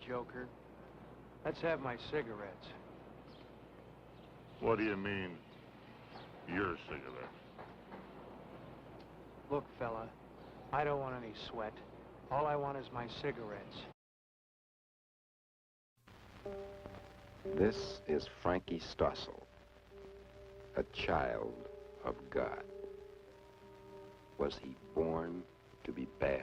joker. Let's have my cigarettes. What do you mean, your cigarette? Look, fella, I don't want any sweat. All I want is my cigarettes. This is Frankie Stossel, a child of God. Was he born to be bad?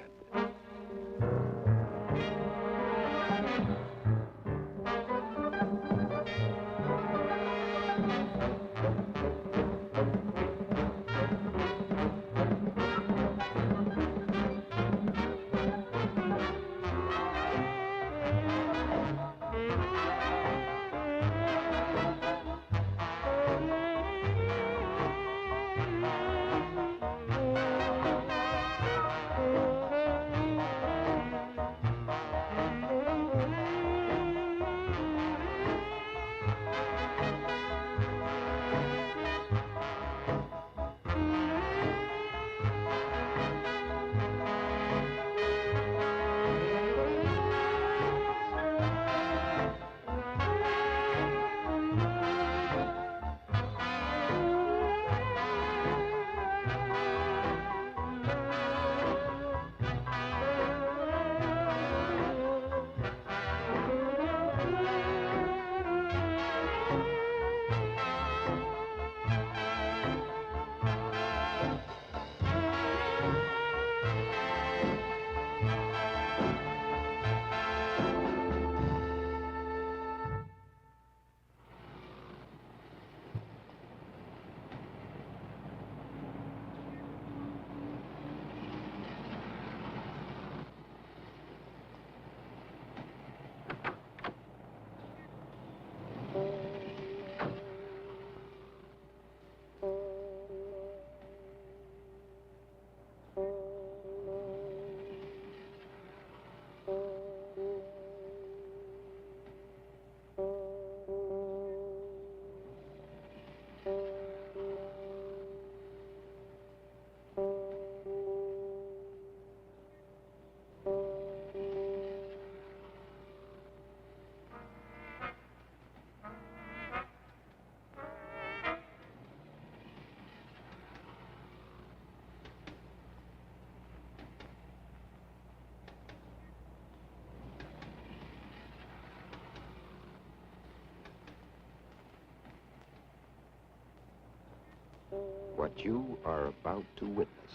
What you are about to witness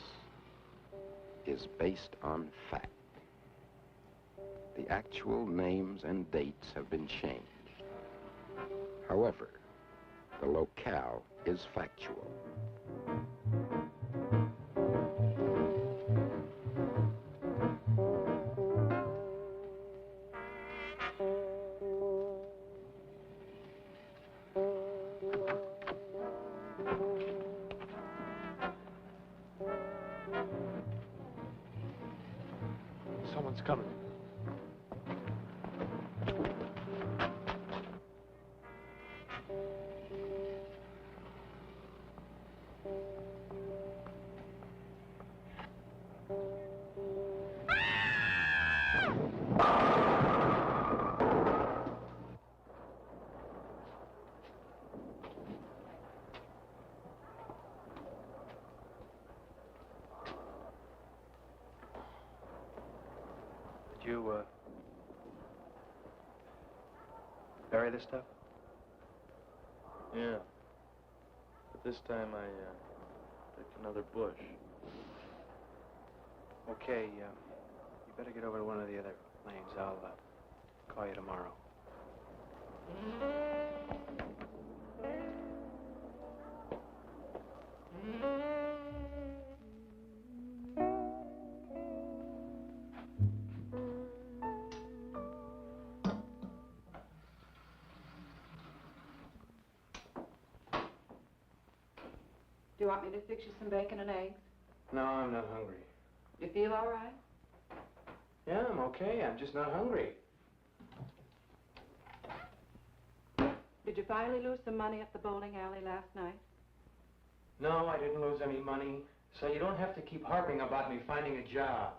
is based on fact. The actual names and dates have been changed. However, the locale is factual. Someone's coming. Did you, bury this stuff? Yeah. But this time I, picked another bush. Okay, you better get over to one of the other lanes. I'll, call you tomorrow. Do you want me to fix you some bacon and eggs? No, I'm not hungry. You feel all right? Yeah, I'm okay. I'm just not hungry. Did you finally lose some money at the bowling alley last night? No, I didn't lose any money, so you don't have to keep harping about me finding a job.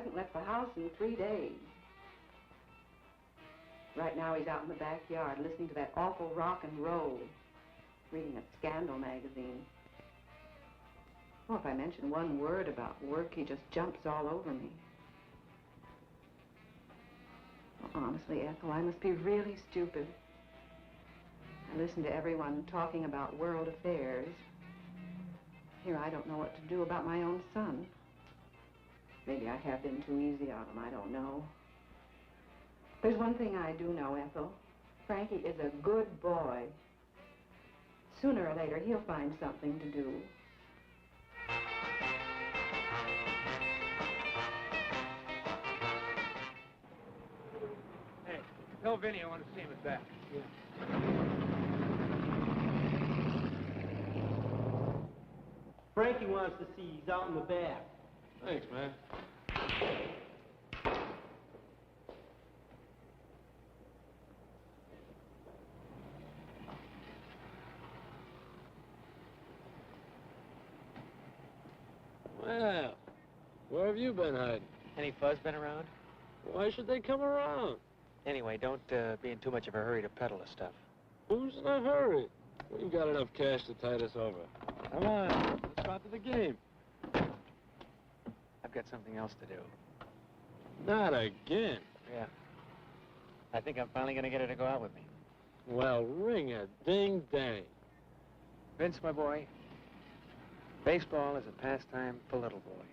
hasn't left the house in 3 days. Right now he's out in the backyard listening to that awful rock and roll, reading a scandal magazine. Oh, if I mention one word about work, he just jumps all over me. Well, honestly, Ethel, I must be really stupid. I listen to everyone talking about world affairs. Here, I don't know what to do about my own son. Maybe I have been too easy on him, I don't know. There's one thing I do know, Ethel. Frankie is a good boy. Sooner or later, he'll find something to do. Hey, tell Vinny I want to see him at back. Yeah. Frankie wants to see you. He's out in the back. Thanks, man. Well, where have you been hiding? Any fuzz been around? Why should they come around? Anyway, don't be in too much of a hurry to peddle the stuff. Who's in a hurry? We've got enough cash to tide us over. Come on, let's go out to the game. I've got something else to do. Not again. Yeah. I think I'm finally going to get her to go out with me. Well, ring a ding-dang. Vince, my boy, baseball is a pastime for little boys.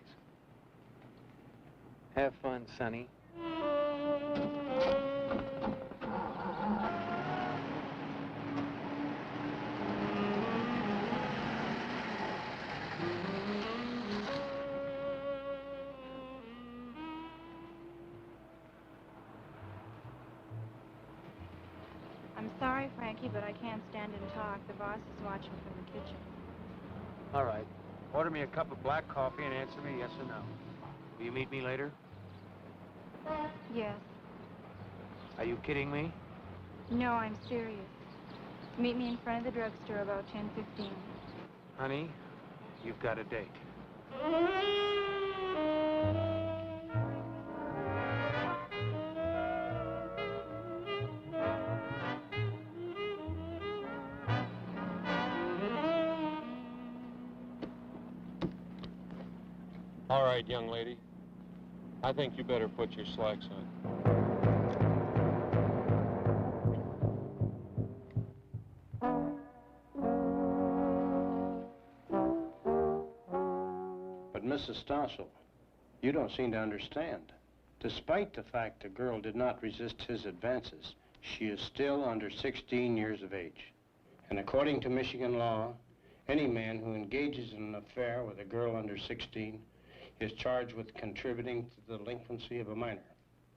Have fun, Sonny. I'm sorry, Frankie, but I can't stand and talk. The boss is watching from the kitchen. All right. Order me a cup of black coffee and answer me yes or no. Will you meet me later? Yes. Are you kidding me? No, I'm serious. Meet me in front of the drugstore about 10:15. Honey, you've got a date. All right, young lady. I think you better put your slacks on. But Mrs. Stossel, you don't seem to understand. Despite the fact the girl did not resist his advances, she is still under 16 years of age. And according to Michigan law, any man who engages in an affair with a girl under 16 is charged with contributing to the delinquency of a minor.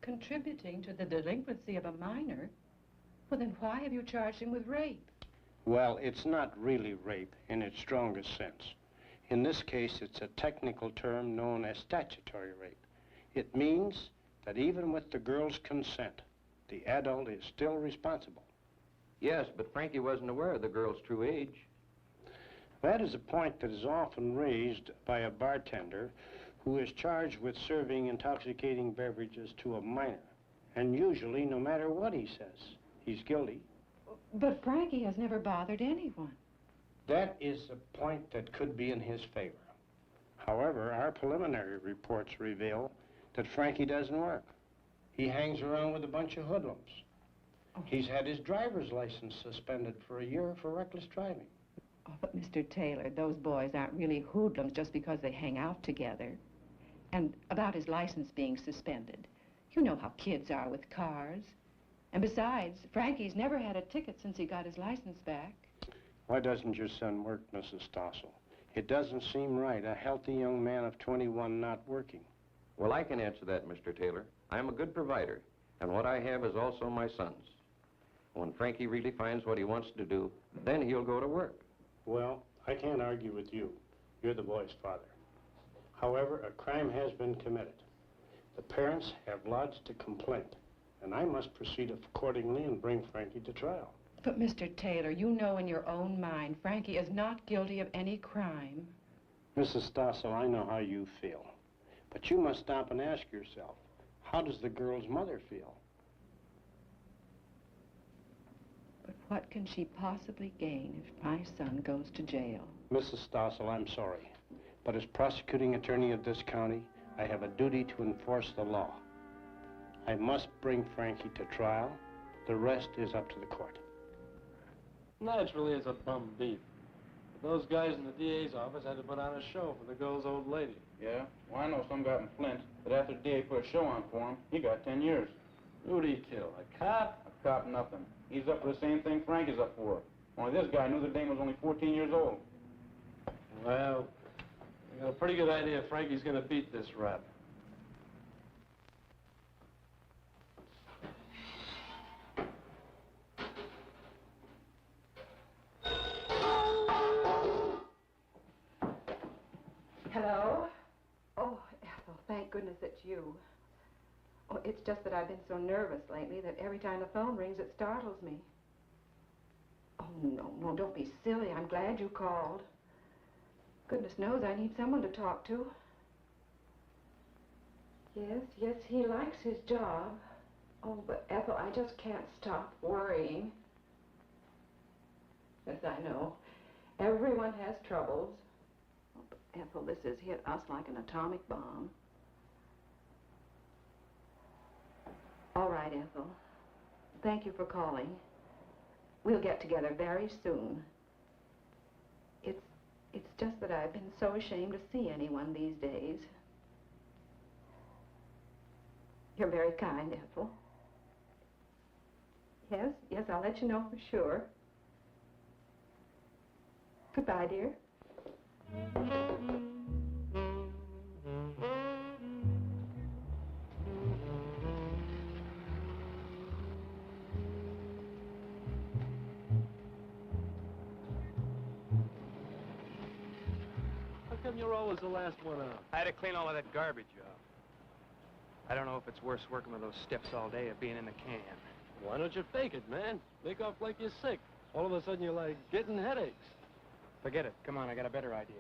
Contributing to the delinquency of a minor? Well, then why have you charged him with rape? Well, it's not really rape in its strongest sense. In this case, it's a technical term known as statutory rape. It means that even with the girl's consent, the adult is still responsible. Yes, but Frankie wasn't aware of the girl's true age. That is a point that is often raised by a bartender who is charged with serving intoxicating beverages to a minor. And usually, no matter what he says, he's guilty. But Frankie has never bothered anyone. That is a point that could be in his favor. However, our preliminary reports reveal that Frankie doesn't work. He hangs around with a bunch of hoodlums. Oh. He's had his driver's license suspended for a year for reckless driving. Oh, but Mr. Taylor, those boys aren't really hoodlums just because they hang out together. And about his license being suspended, you know how kids are with cars. And besides, Frankie's never had a ticket since he got his license back. Why doesn't your son work, Mrs. Stossel? It doesn't seem right, a healthy young man of 21 not working. Well, I can answer that, Mr. Taylor. I'm a good provider, and what I have is also my son's. When Frankie really finds what he wants to do, then he'll go to work. Well, I can't argue with you. You're the boy's father. However, a crime has been committed. The parents have lodged a complaint, and I must proceed accordingly and bring Frankie to trial. But, Mr. Taylor, you know in your own mind Frankie is not guilty of any crime. Mrs. Stossel, I know how you feel. But you must stop and ask yourself, how does the girl's mother feel? But what can she possibly gain if my son goes to jail? Mrs. Stossel, I'm sorry, but as prosecuting attorney of this county, I have a duty to enforce the law. I must bring Frankie to trial. The rest is up to the court. Naturally, it's a bum beat. But those guys in the DA's office had to put on a show for the girl's old lady. Yeah? Well, I know some guy in Flint that after the DA put a show on for him, he got 10 years. Who'd he kill? A cop? A cop, nothing. He's up for the same thing Frank is up for. Only this guy knew the dame was only 14 years old. Well, I got a pretty good idea Frankie's gonna beat this rap. Hello? Oh, Ethel, thank goodness it's you. Oh, it's just that I've been so nervous lately that every time the phone rings, it startles me. Oh, no, don't be silly. I'm glad you called. Goodness knows I need someone to talk to. Yes, he likes his job. Oh, but Ethel, I just can't stop worrying. Yes, I know. Everyone has troubles. Oh, but Ethel, this has hit us like an atomic bomb. All right, Ethel. Thank you for calling. We'll get together very soon. It's just that I've been so ashamed to see anyone these days. You're very kind, Ethel. Yes, I'll let you know for sure. Goodbye, dear. How come you're always the last one out? I had to clean all of that garbage up. I don't know if it's worse working with those stiffs all day or being in the can. Why don't you fake it, man? Make off like you're sick. All of a sudden you're like getting headaches. Forget it. Come on, I got a better idea.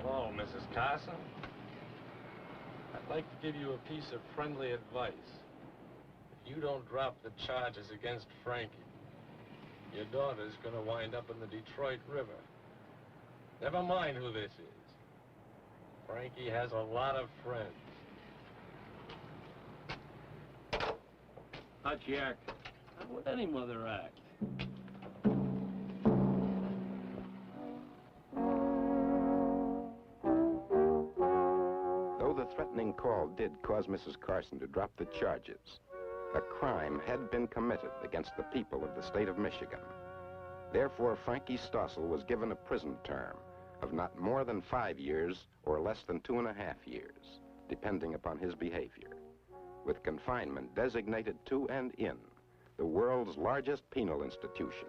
Hello, Mrs. Carson. I'd like to give you a piece of friendly advice. If you don't drop the charges against Frankie, your daughter's gonna wind up in the Detroit River. Never mind who this is. Frankie has a lot of friends. How'd you act? How would any mother act? Though the threatening call did cause Mrs. Carson to drop the charges, a crime had been committed against the people of the state of Michigan. Therefore, Frankie Stossel was given a prison term of not more than 5 years or less than 2.5 years, depending upon his behavior, with confinement designated to and in the world's largest penal institution,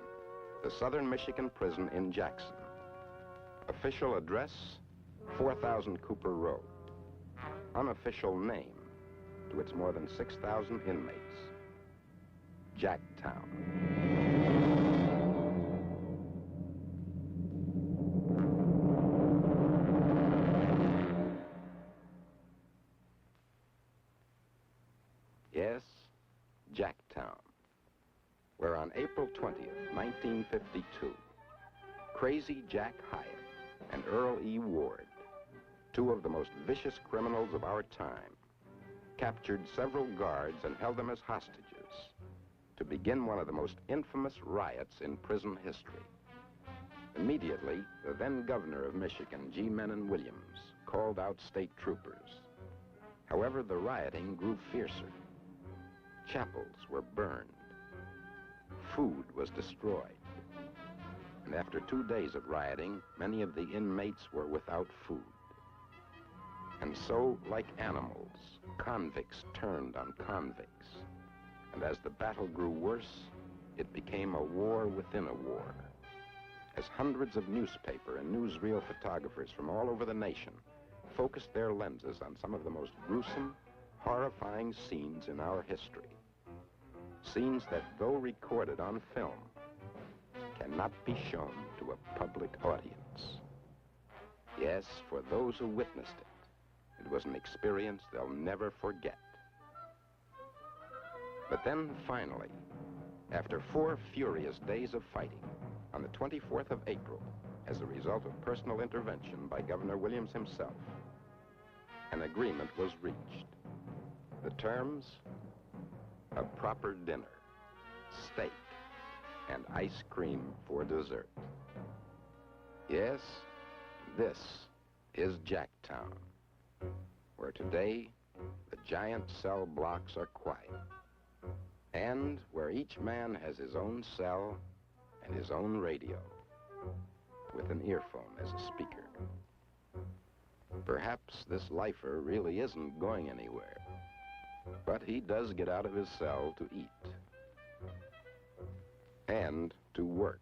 the Southern Michigan Prison in Jackson. Official address, 4000 Cooper Road. Unofficial name to its more than 6,000 inmates, Jacktown. Yes, Jacktown, where on April 20th, 1952, Crazy Jack Hyatt and Earl E. Ward, two of the most vicious criminals of our time, captured several guards and held them as hostages to begin one of the most infamous riots in prison history. Immediately, the then governor of Michigan, G. Menon Williams, called out state troopers. However, the rioting grew fiercer. Chapels were burned. Food was destroyed. And after 2 days of rioting, many of the inmates were without food. And so, like animals, convicts turned on convicts. And as the battle grew worse, it became a war within a war. As hundreds of newspaper and newsreel photographers from all over the nation focused their lenses on some of the most gruesome, horrifying scenes in our history. Scenes that, though recorded on film, cannot be shown to a public audience. Yes, for those who witnessed it, it was an experience they'll never forget. But then, finally, after 4 furious days of fighting, on the 24th of April, as a result of personal intervention by Governor Williams himself, an agreement was reached. The terms? A proper dinner, steak, and ice cream for dessert. Yes, this is Jacktown, where today the giant cell blocks are quiet, and where each man has his own cell and his own radio, with an earphone as a speaker. Perhaps this lifer really isn't going anywhere, but he does get out of his cell to eat and to work.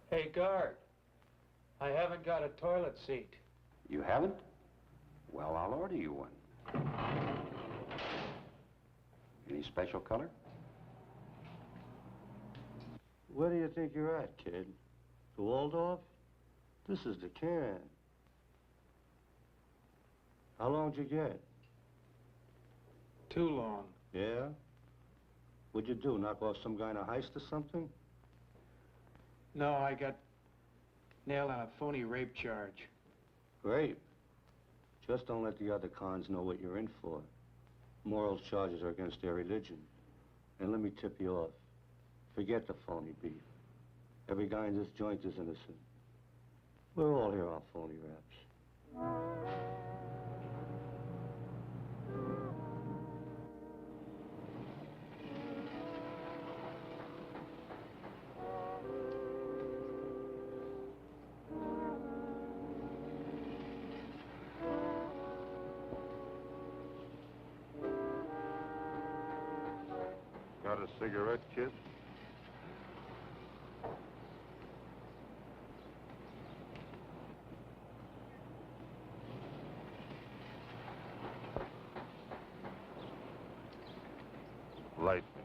Hey, guard. I haven't got a toilet seat. You haven't? Well, I'll order you one. Any special color? Where do you think you're at, kid? The Waldorf? This is the can. How long'd you get? Too long. Yeah? What'd you do, knock off some guy in a heist or something? No, I got nailed on a phony rape charge. Great. Just don't let the other cons know what you're in for. Morals charges are against their religion. And let me tip you off. Forget the phony beef. Every guy in this joint is innocent. We're all here on phony raps. Got a cigarette, kid? Light me.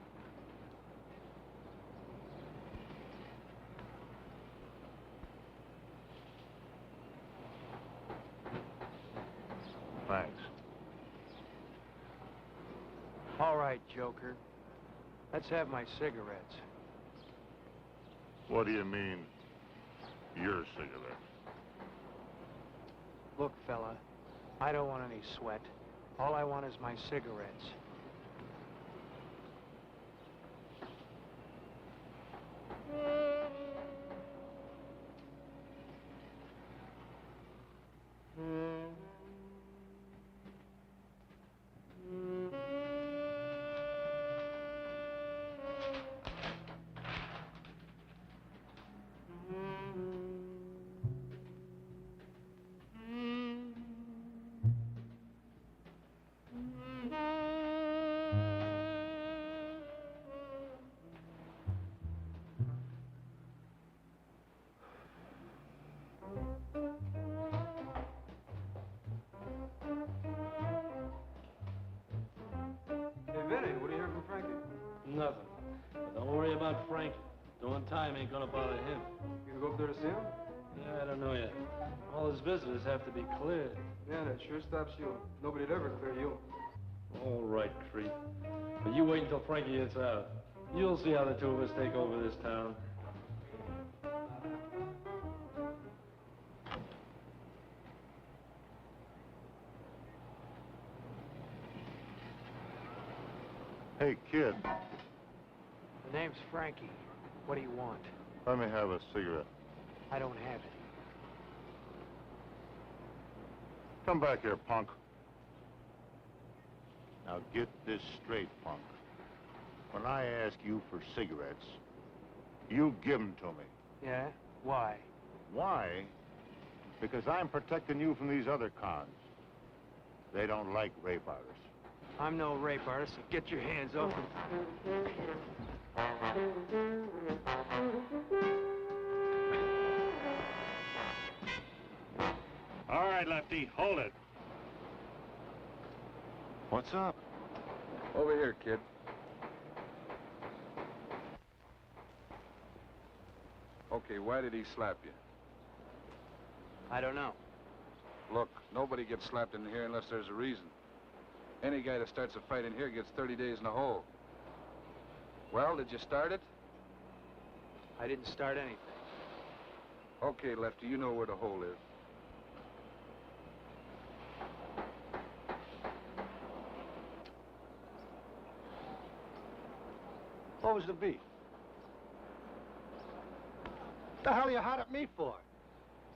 Thanks. All right, Joker. Let's have my cigarettes. What do you mean, your cigarette? Look, fella, I don't want any sweat. All I want is my cigarettes. Vinny, what do you hear from Frankie? Nothing. But don't worry about Frankie. Doing time ain't gonna bother him. You gonna go up there to see him? Yeah, I don't know yet. All his visitors have to be cleared. Yeah, that sure stops you. Nobody'd ever clear you. All right, creep. But you wait until Frankie gets out. You'll see how the two of us take over this town. Hey, kid, The name's Frankie. What do you want? let me have a cigarette. I don't have it. Come back here, punk. Now get this straight, punk. When I ask you for cigarettes, you give them to me. Yeah? Why? Why? Because I'm protecting you from these other cons. They don't like rape artists. I'm no rape artist, so get your hands off him. All right, Lefty, hold it. What's up? Over here, kid. Okay, why did he slap you? I don't know. Look, nobody gets slapped in here unless there's a reason. Any guy that starts a fight in here gets 30 days in the hole. Well, did you start it? I didn't start anything. Okay, Lefty, you know where the hole is. What was the beef? The hell you hot at me for?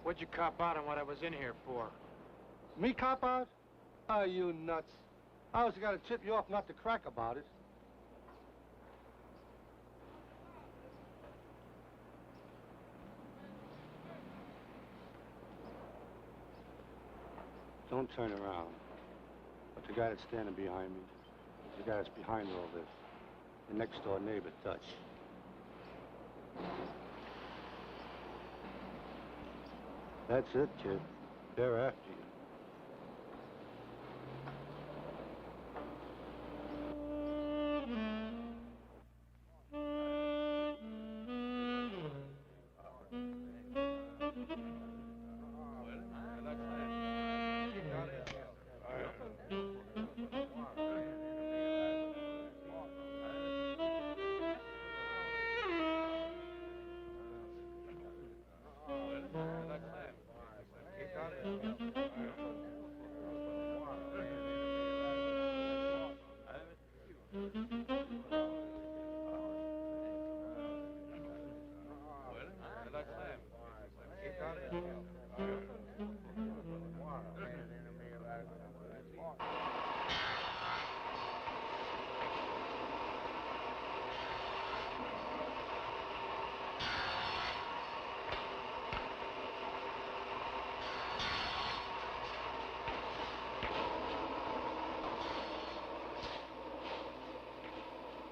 What'd you cop out on what I was in here for? Me cop out? Are you nuts? I was gonna tip you off not to crack about it. Don't turn around. But the guy that's standing behind me is the guy that's behind all this. The next door neighbor, Dutch. That's it, kid. They're after you.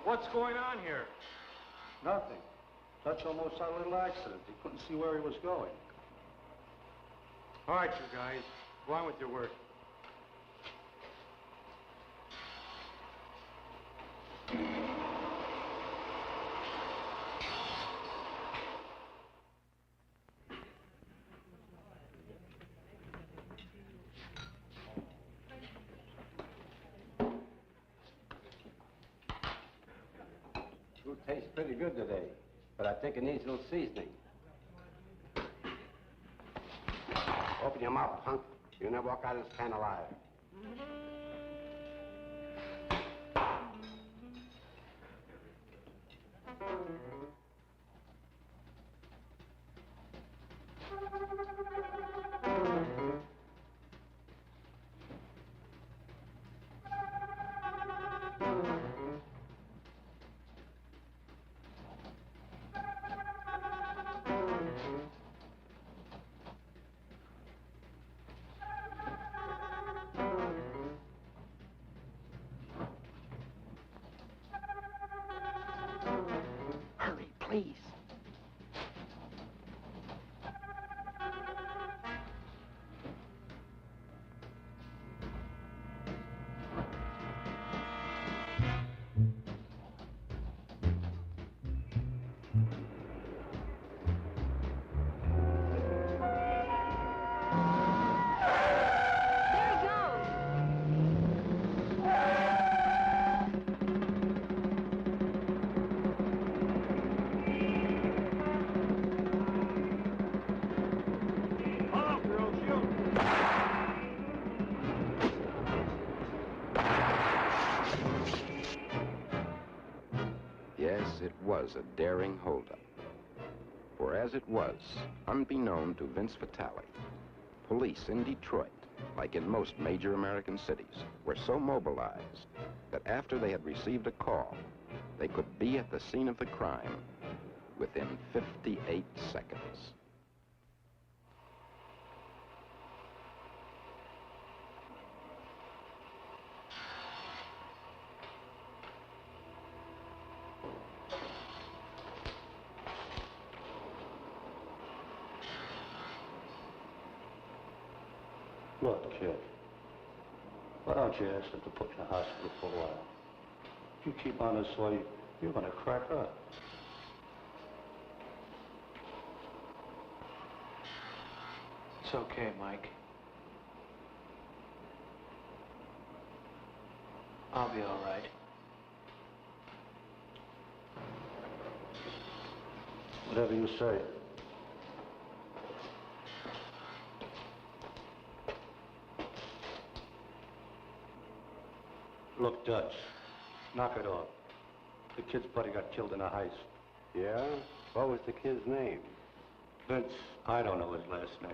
What's going on here? Nothing. Dutch almost had a little accident. He couldn't see where he was going. All right, you guys. Go on with your work. Food tastes pretty good today, but I think it needs a little seasoning. Open your mouth, punk. You'll never walk out of this pan alive. Hurry, please. Yes, it was a daring holdup. For as it was, unbeknown to Vince Vitale, police in Detroit like in most major American cities, were so mobilized that after they had received a call, they could be at the scene of the crime within 58 seconds. Look, kid, why don't you ask them to put you in the hospital for a while? If you keep on this way, you're gonna crack up. It's okay, Mike. I'll be all right. Whatever you say. Look, Dutch, knock it off. The kid's buddy got killed in a heist. Yeah? What was the kid's name? Vince, I don't know his last name.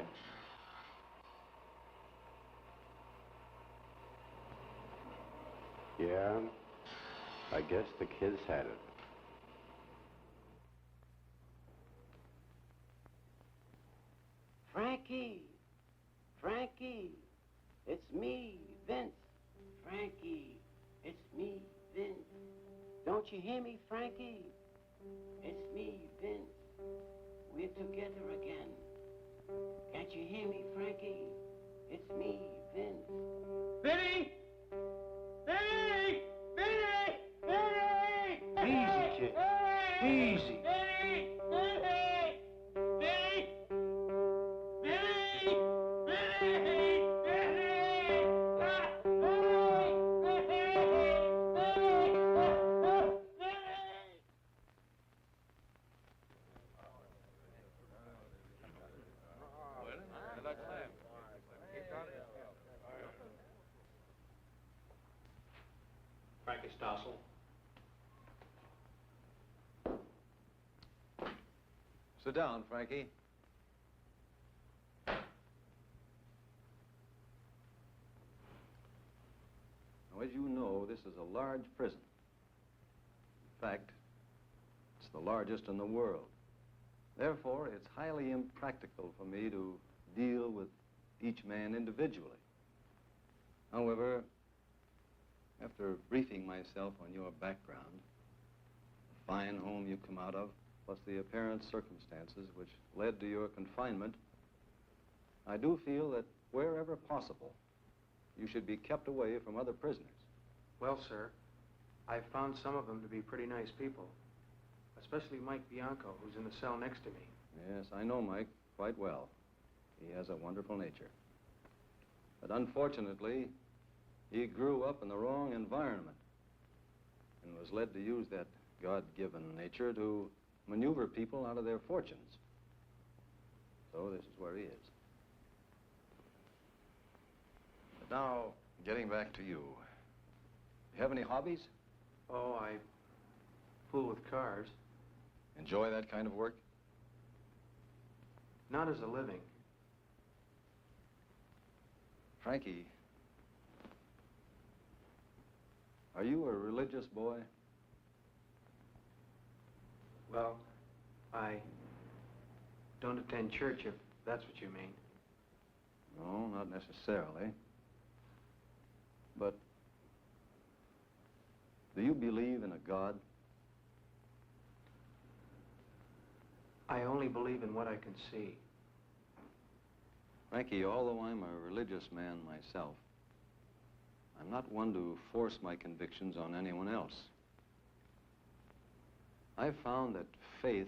Yeah? I guess the kid's had it. Frankie! Frankie! It's me, Vince. Frankie! It's me, Vince. Don't you hear me, Frankie? It's me, Vince. We're together again. Can't you hear me, Frankie? It's me, Vince. Vinny! Vinny! Vinny! Vinny! Easy, kid. Easy. Vinny! Vinny! Vinny! Vinny! Vinny! Frankie Stossel. Sit down, Frankie. Now, as you know, this is a large prison. In fact, it's the largest in the world. Therefore, it's highly impractical for me to deal with each man individually. However, after briefing myself on your background, the fine home you come out of, plus the apparent circumstances which led to your confinement, I do feel that wherever possible, you should be kept away from other prisoners. Well, sir, I've found some of them to be pretty nice people, especially Mike Bianco, who's in the cell next to me. Yes, I know Mike quite well. He has a wonderful nature. But unfortunately, he grew up in the wrong environment and was led to use that God-given nature to maneuver people out of their fortunes. So this is where he is. But now, getting back to you. You have any hobbies? Oh, I fool with cars. Enjoy that kind of work? Not as a living. Frankie, are you a religious boy? Well, I don't attend church, if that's what you mean. No, not necessarily. But do you believe in a God? I only believe in what I can see. Frankie, although I'm a religious man myself, I'm not one to force my convictions on anyone else. I've found that faith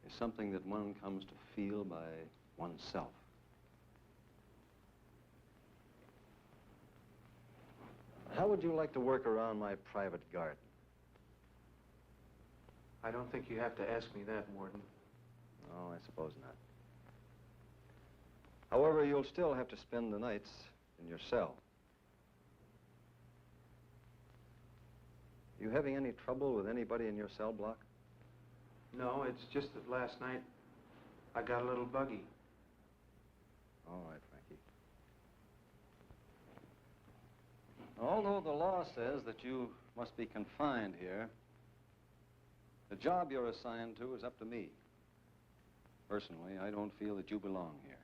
is something that one comes to feel by oneself. How would you like to work around my private garden? I don't think you have to ask me that, Warden. No, I suppose not. However, you'll still have to spend the nights in your cell. You having any trouble with anybody in your cell block? No, it's just that last night I got a little buggy. All right, Frankie. Although the law says that you must be confined here, the job you're assigned to is up to me. Personally, I don't feel that you belong here.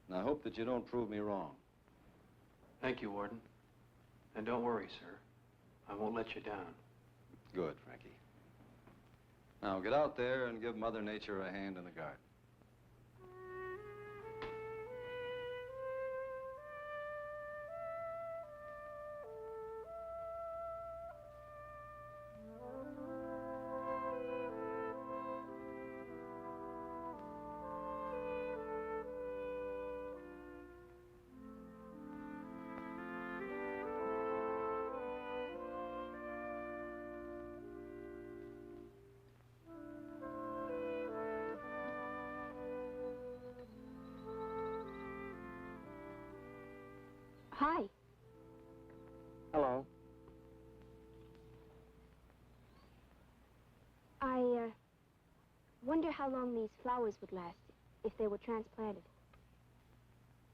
And I hope that you don't prove me wrong. Thank you, Warden. And don't worry, sir. I won't let you down. Good, Frankie. Now get out there and give Mother Nature a hand in the garden. Hi. Hello. I wonder how long these flowers would last if they were transplanted.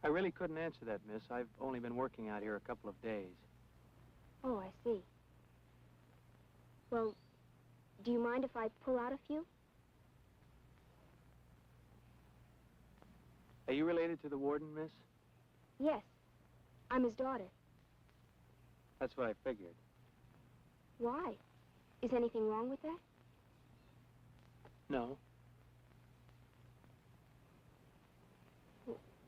I really couldn't answer that, miss. I've only been working out here a couple of days. Oh, I see. Well, do you mind if I pull out a few? Are you related to the warden, miss? Yes. I'm his daughter. That's what I figured. Why? Is anything wrong with that? No.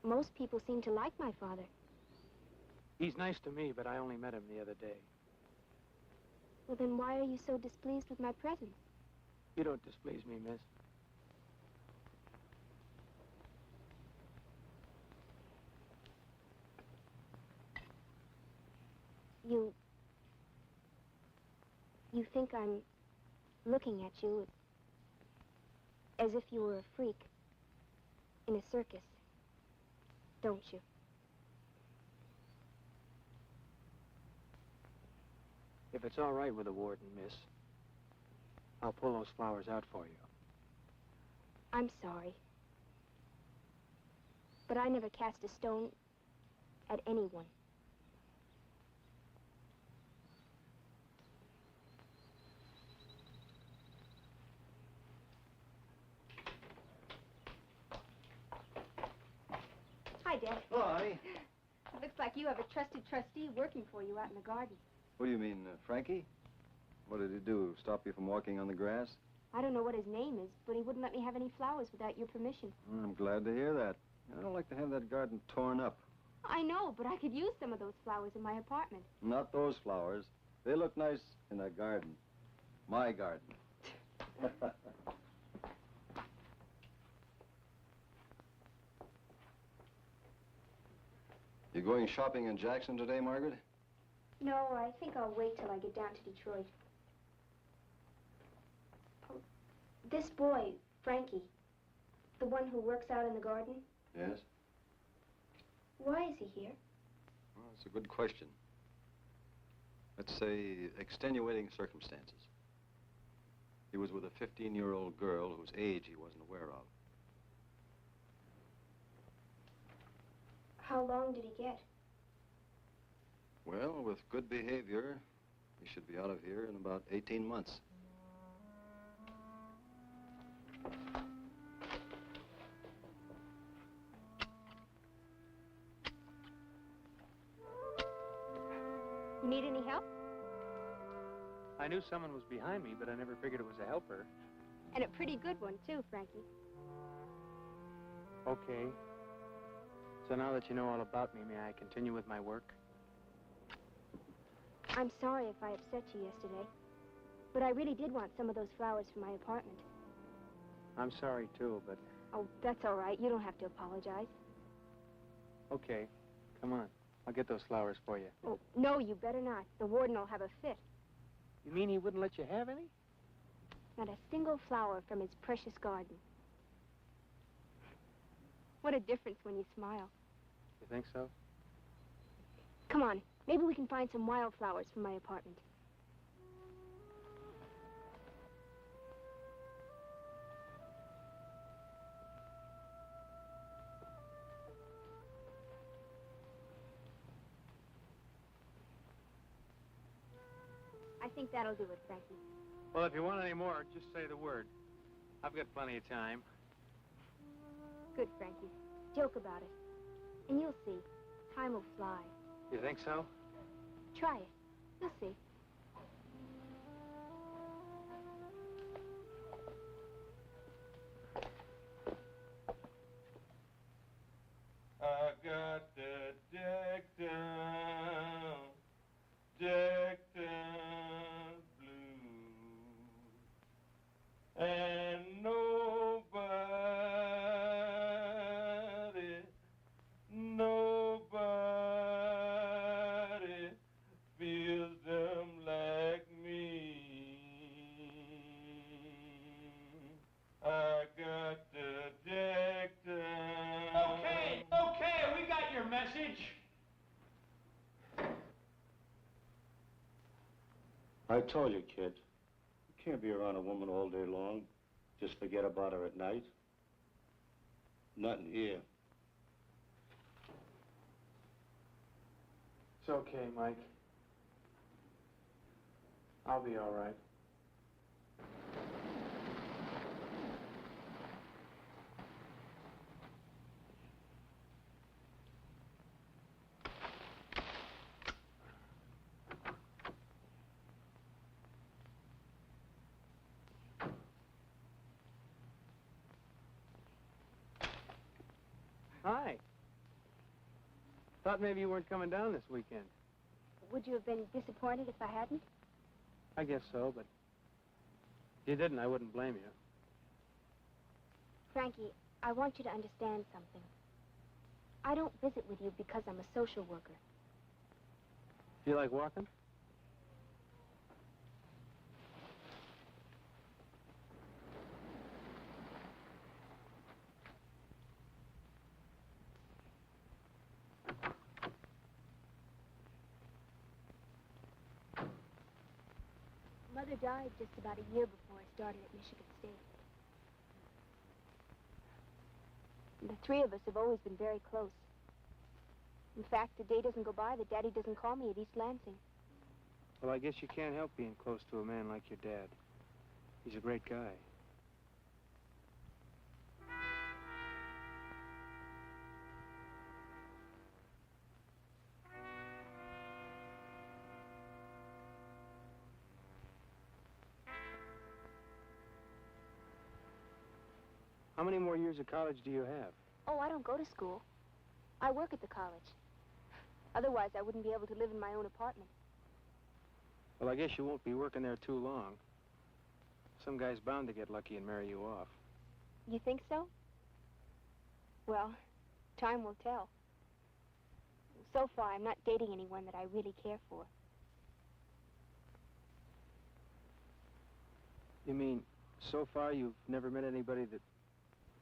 Most people seem to like my father. He's nice to me, but I only met him the other day. Well, then why are you so displeased with my presence? You don't displease me, miss. You think I'm looking at you as if you were a freak in a circus, don't you? If it's all right with the warden, miss, I'll pull those flowers out for you. I'm sorry. But I never cast a stone at anyone. Hi, Dad. Hi. It looks like you have a trusted trustee working for you out in the garden. What do you mean, Frankie? What did he do? Stop you from walking on the grass? I don't know what his name is, but he wouldn't let me have any flowers without your permission. I'm glad to hear that. I don't like to have that garden torn up. I know, but I could use some of those flowers in my apartment. Not those flowers. They look nice in a garden. My garden. You going shopping in Jackson today, Margaret? No, I think I'll wait till I get down to Detroit. Oh, this boy, Frankie, the one who works out in the garden, Yes? why is he here? Well, that's a good question. Let's say extenuating circumstances. He was with a 15-year-old girl whose age he wasn't aware of. How long did he get? Well, with good behavior, he should be out of here in about 18 months. You need any help? I knew someone was behind me, but I never figured it was a helper. And a pretty good one, too, Frankie. Okay. So now that you know all about me, may I continue with my work? I'm sorry if I upset you yesterday, but I really did want some of those flowers for my apartment. I'm sorry, too, but... Oh, that's all right. You don't have to apologize. Okay. Come on. I'll get those flowers for you. Oh, no, you better not. The warden will have a fit. You mean he wouldn't let you have any? Not a single flower from his precious garden. What a difference when you smile. You think so? Come on. Maybe we can find some wildflowers for my apartment. I think that'll do it, Frankie. Well, if you want any more, just say the word. I've got plenty of time. Good, Frankie. Joke about it. And you'll see. Time will fly. You think so? Try it. You'll see. I got the Jacktown, Jacktown blues, and nobody feels them like me. I got the Jacktown. Okay, we got your message. I told you, kid. You can't be around a woman all day long. Just forget about her at night. Nothing here. It's okay, Mike. I'll be all right. Hi. Thought maybe you weren't coming down this weekend. Would you have been disappointed if I hadn't? I guess so, but if you didn't, I wouldn't blame you. Frankie, I want you to understand something. I don't visit with you because I'm a social worker. Do you like walking? Mother died just about a year before I started at Michigan State. The three of us have always been very close. In fact, a day doesn't go by that Daddy doesn't call me at East Lansing. Well, I guess you can't help being close to a man like your dad. He's a great guy. How many more years of college do you have? Oh, I don't go to school. I work at the college. Otherwise, I wouldn't be able to live in my own apartment. Well, I guess you won't be working there too long. Some guy's bound to get lucky and marry you off. You think so? Well, time will tell. So far, I'm not dating anyone that I really care for. You mean, so far you've never met anybody that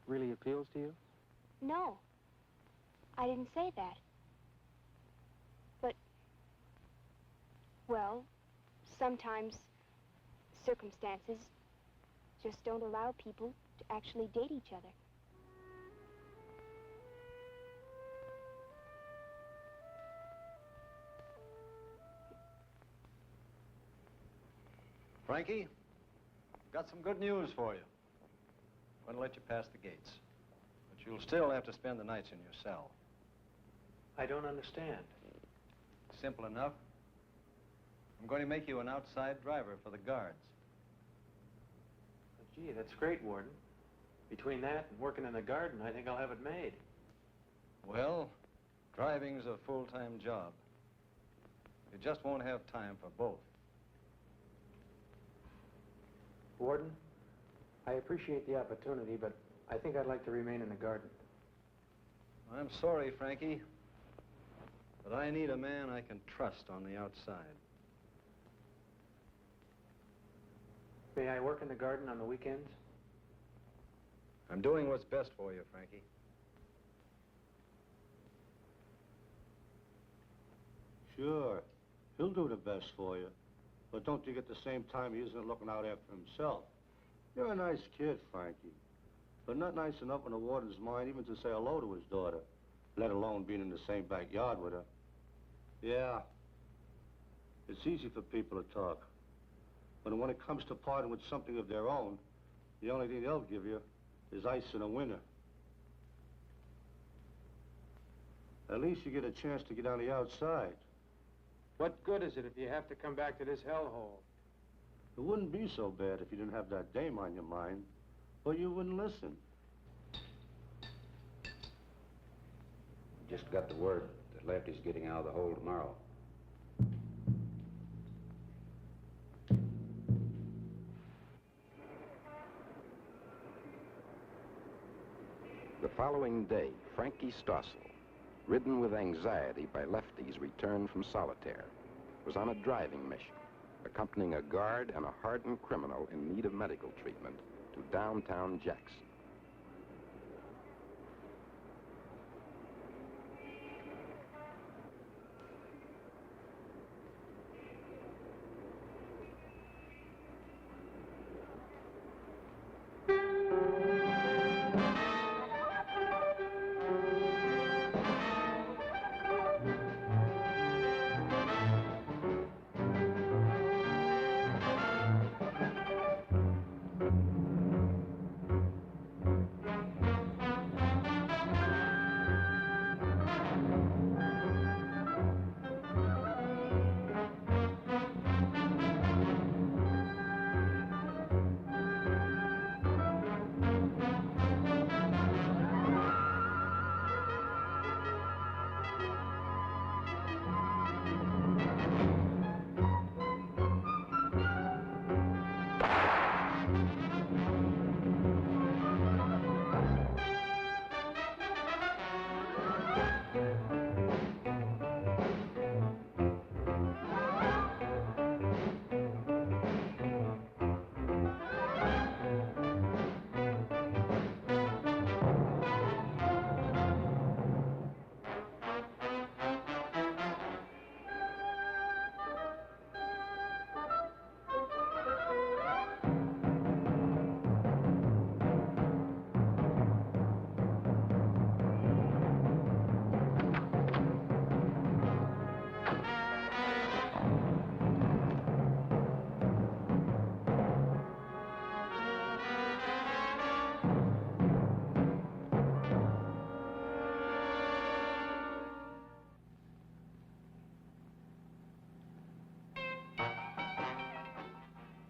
really appeals to you? No. I didn't say that. But, well, sometimes circumstances just don't allow people to actually date each other. Frankie, got some good news for you. I'm going to let you pass the gates. But you'll still have to spend the nights in your cell. I don't understand. Simple enough. I'm going to make you an outside driver for the guards. Gee, that's great, Warden. Between that and working in the garden, I think I'll have it made. Well, driving's a full-time job. You just won't have time for both. Warden, I appreciate the opportunity, but I think I'd like to remain in the garden. I'm sorry, Frankie, but I need a man I can trust on the outside. May I work in the garden on the weekends? I'm doing what's best for you, Frankie. Sure. He'll do the best for you. But don't think at the same time he isn't looking out after himself. You're a nice kid, Frankie. But not nice enough in the warden's mind even to say hello to his daughter, let alone being in the same backyard with her. Yeah. It's easy for people to talk. But when it comes to parting with something of their own, the only thing they'll give you is ice in the winter. At least you get a chance to get on the outside. What good is it if you have to come back to this hellhole? It wouldn't be so bad if you didn't have that dame on your mind, but you wouldn't listen. Just got the word that Lefty's getting out of the hole tomorrow. The following day, Frankie Stossel, ridden with anxiety by Lefty's return from solitaire, was on a driving mission, accompanying a guard and a hardened criminal in need of medical treatment to downtown Jackson.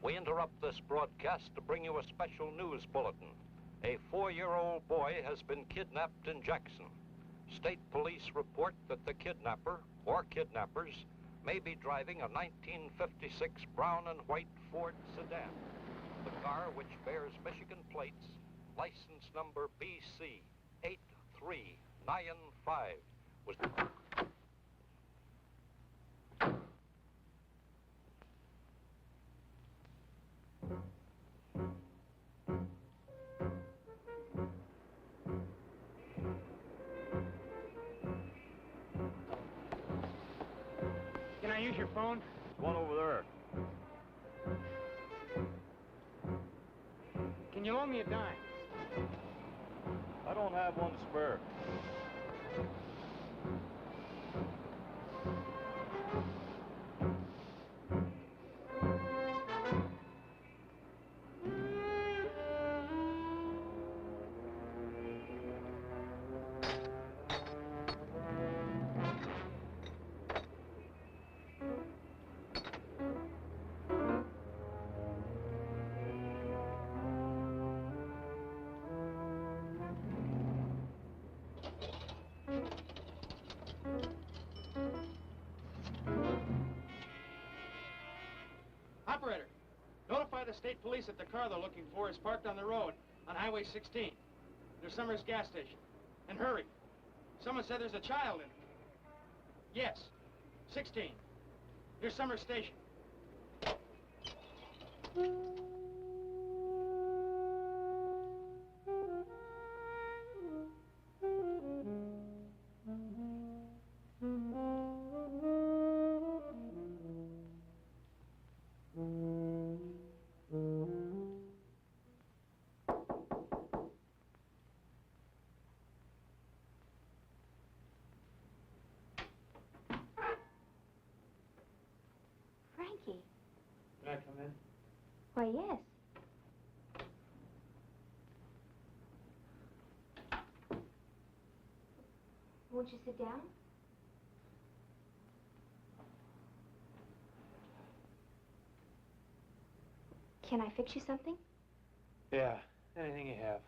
We interrupt this broadcast to bring you a special news bulletin. A 4-year-old boy has been kidnapped in Jackson. State police report that the kidnapper, or kidnappers, may be driving a 1956 brown and white Ford sedan. The car, which bears Michigan plates, license number BC 8395, was... Can I use your phone? There's one over there. Can you loan me a dime? I don't have one to spare. Operator, notify the state police that the car they're looking for is parked on the road on Highway 16, near Summers gas station. And hurry. Someone said there's a child in it. Yes, 16, near Summers Station. Frankie. Can I come in? Why, yes. Won't you sit down? Can I fix you something? Yeah, anything you have.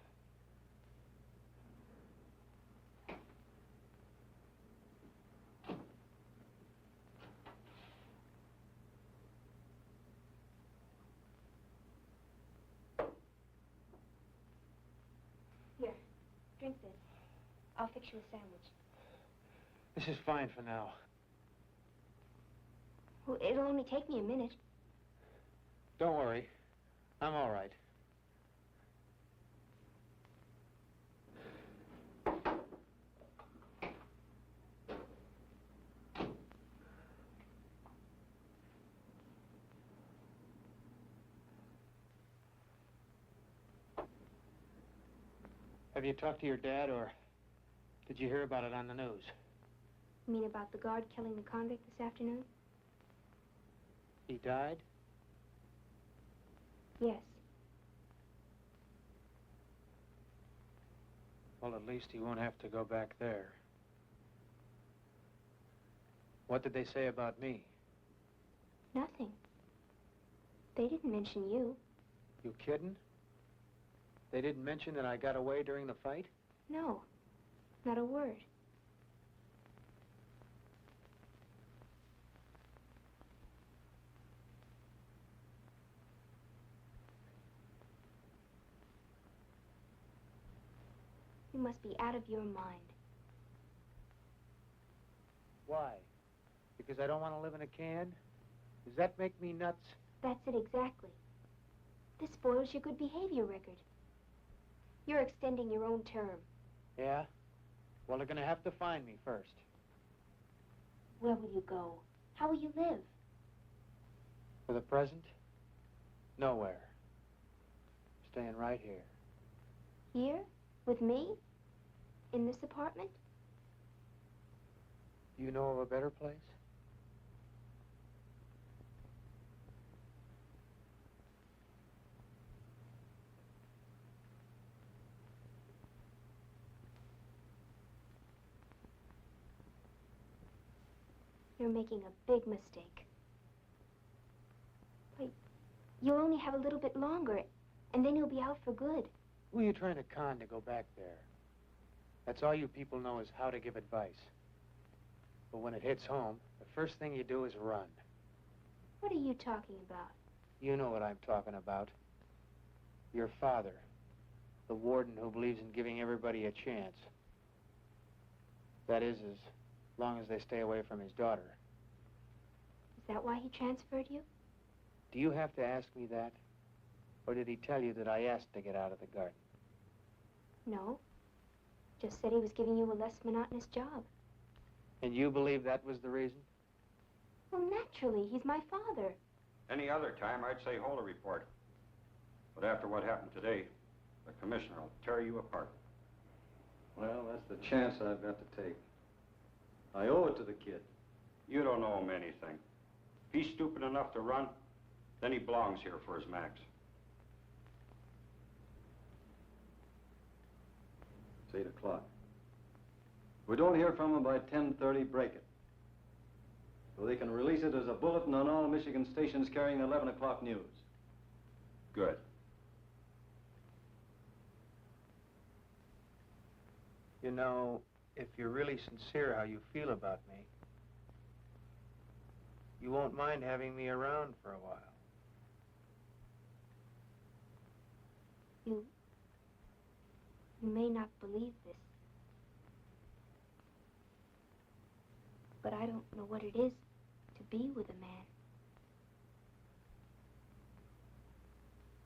Here, drink this. I'll fix you a sandwich. This is fine for now. Well, it'll only take me a minute. Don't worry. I'm all right. Have you talked to your dad, or did you hear about it on the news? You mean about the guard killing the convict this afternoon? He died? Yes. Well, at least he won't have to go back there. What did they say about me? Nothing. They didn't mention you. You kidding? They didn't mention that I got away during the fight? No, not a word. You must be out of your mind. Why? Because I don't want to live in a can? Does that make me nuts? That's it exactly. This spoils your good behavior record. You're extending your own term. Yeah? Well, they're gonna have to find me first. Where will you go? How will you live? For the present, nowhere. Staying right here. Here? With me? In this apartment? Do you know of a better place? You're making a big mistake. Wait, you'll only have a little bit longer, and then you'll be out for good. Who are you trying to con to go back there? That's all you people know is how to give advice. But when it hits home, the first thing you do is run. What are you talking about? You know what I'm talking about. Your father, the warden who believes in giving everybody a chance. That is, as long as they stay away from his daughter. Is that why he transferred you? Do you have to ask me that? Or did he tell you that I asked to get out of the garden? No. Just said he was giving you a less monotonous job. And you believe that was the reason? Well, naturally. He's my father. Any other time, I'd say hold a report. But after what happened today, the commissioner will tear you apart. Well, that's the chance I've got to take. I owe it to the kid. You don't owe him anything. If he's stupid enough to run, then he belongs here for his max. It's 8 o'clock. If we don't hear from him by 10:30, break it. So they can release it as a bulletin on all Michigan stations carrying the 11 o'clock news. Good. You know, if you're really sincere how you feel about me, you won't mind having me around for a while. You may not believe this, but I don't know what it is to be with a man.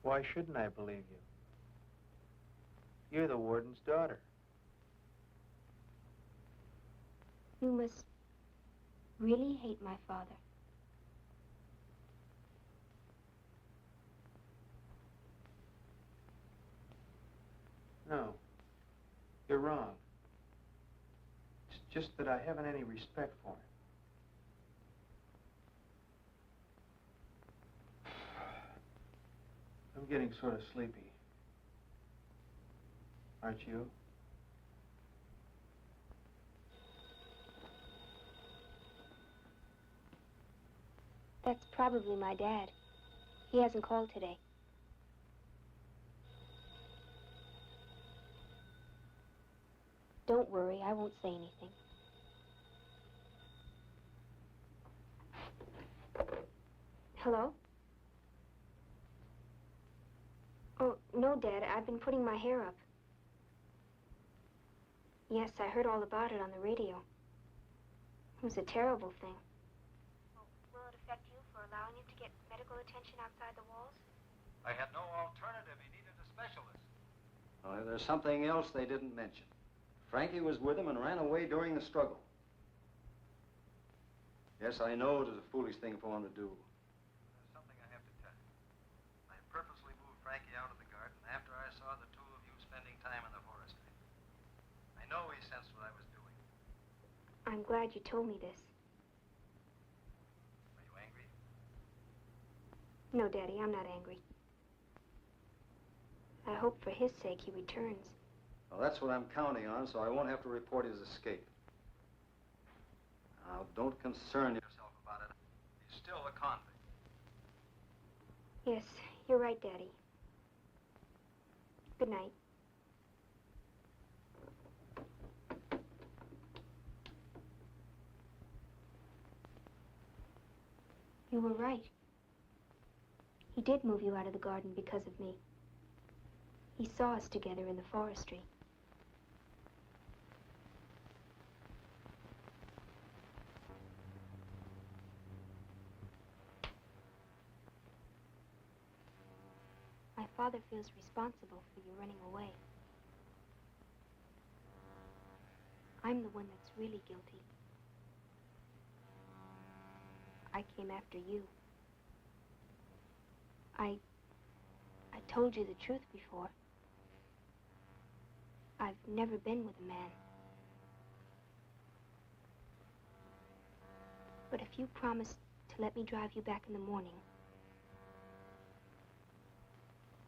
Why shouldn't I believe you? You're the warden's daughter. You must really hate my father. No, you're wrong. It's just that I haven't any respect for him. I'm getting sort of sleepy. Aren't you? That's probably my dad. He hasn't called today. Don't worry, I won't say anything. Hello? Oh, no, Dad. I've been putting my hair up. Yes, I heard all about it on the radio. It was a terrible thing. Well, will it affect you for allowing him to get medical attention outside the walls? I had no alternative. He needed a specialist. Oh, there's something else they didn't mention. Frankie was with him and ran away during the struggle. Yes, I know it was a foolish thing for him to do. There's something I have to tell you. I purposely moved Frankie out of the garden after I saw the two of you spending time in the forestry. I know he sensed what I was doing. I'm glad you told me this. Are you angry? No, Daddy, I'm not angry. I hope for his sake he returns. Well, that's what I'm counting on, so I won't have to report his escape. Now, don't concern yourself about it. He's still a convict. Yes, you're right, Daddy. Good night. You were right. He did move you out of the garden because of me. He saw us together in the forestry. My father feels responsible for you running away. I'm the one that's really guilty. I came after you. I told you the truth before. I've never been with a man. But if you promise to let me drive you back in the morning,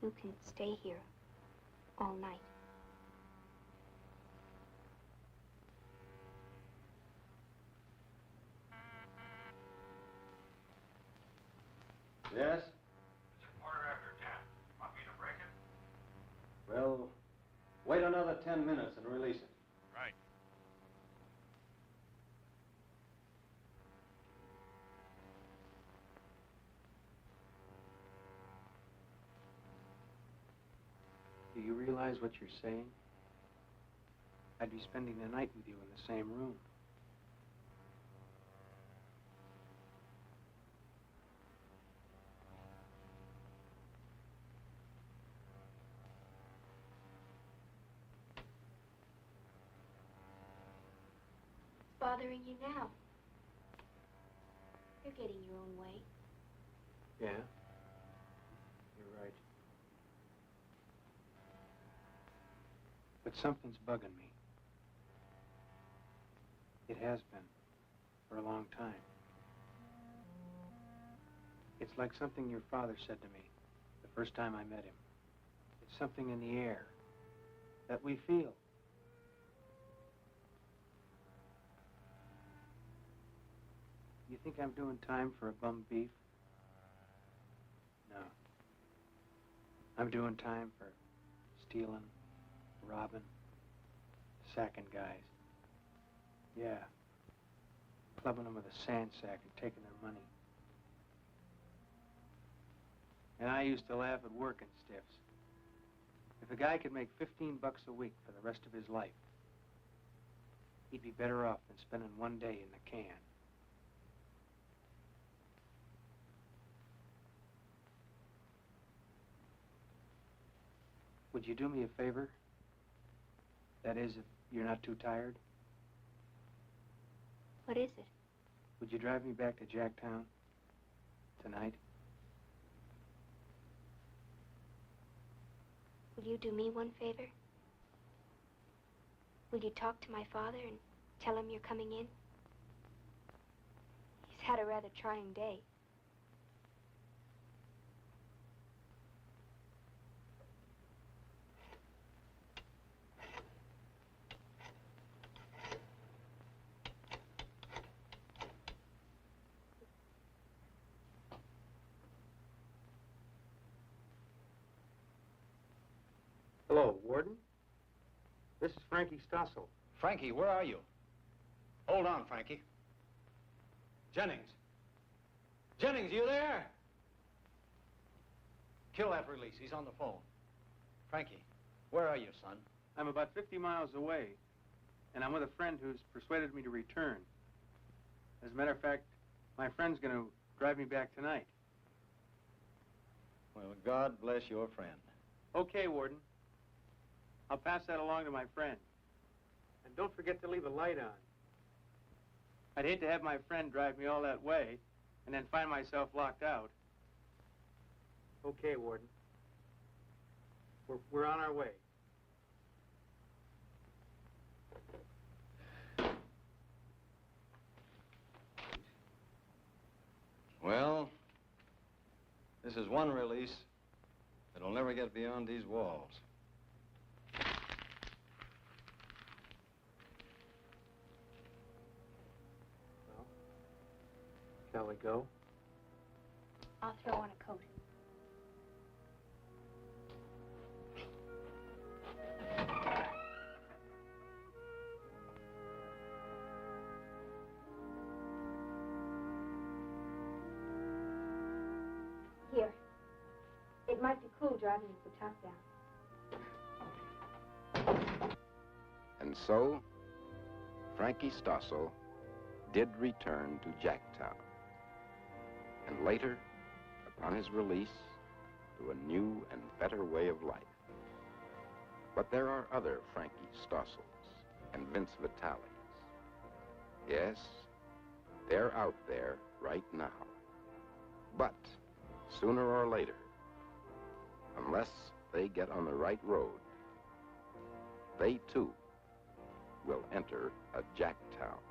you can stay here all night. Yes? It's a quarter after 10. Want me to break it? Well, wait another 10 minutes and release it. Right. Do you realize what you're saying? I'd be spending the night with you in the same room. What's bothering you now? You're getting your own way. Yeah? You're right. But something's bugging me. It has been for a long time. It's like something your father said to me the first time I met him. It's something in the air that we feel. You think I'm doing time for a bum beef? No. I'm doing time for stealing, robbing, sacking guys. Yeah. Clubbing them with a sand sack and taking their money. And I used to laugh at working stiffs. If a guy could make $15 a week for the rest of his life, he'd be better off than spending one day in the can. Would you do me a favor? That is, if you're not too tired? What is it? Would you drive me back to Jacktown tonight? Will you do me one favor? Will you talk to my father and tell him you're coming in? He's had a rather trying day. Hello, Warden. This is Frankie Stossel. Frankie, where are you? Hold on, Frankie. Jennings. Jennings, you there? Kill that release. He's on the phone. Frankie, where are you, son? I'm about 50 miles away, and I'm with a friend who's persuaded me to return. As a matter of fact, my friend's going to drive me back tonight. Well, God bless your friend. Okay, Warden. I'll pass that along to my friend. And don't forget to leave a light on. I'd hate to have my friend drive me all that way and then find myself locked out. Okay, Warden. We're on our way. Well, this is one release that'll never get beyond these walls. Well, shall we go? I'll throw on a coat. Here. It might be cool driving with the top down. And so, Frankie Stossel did return to Jacktown. And later, upon his release, to a new and better way of life. But there are other Frankie Stossels and Vince Vitalis. Yes, they're out there right now. But sooner or later, unless they get on the right road, they too will enter a Jacktown.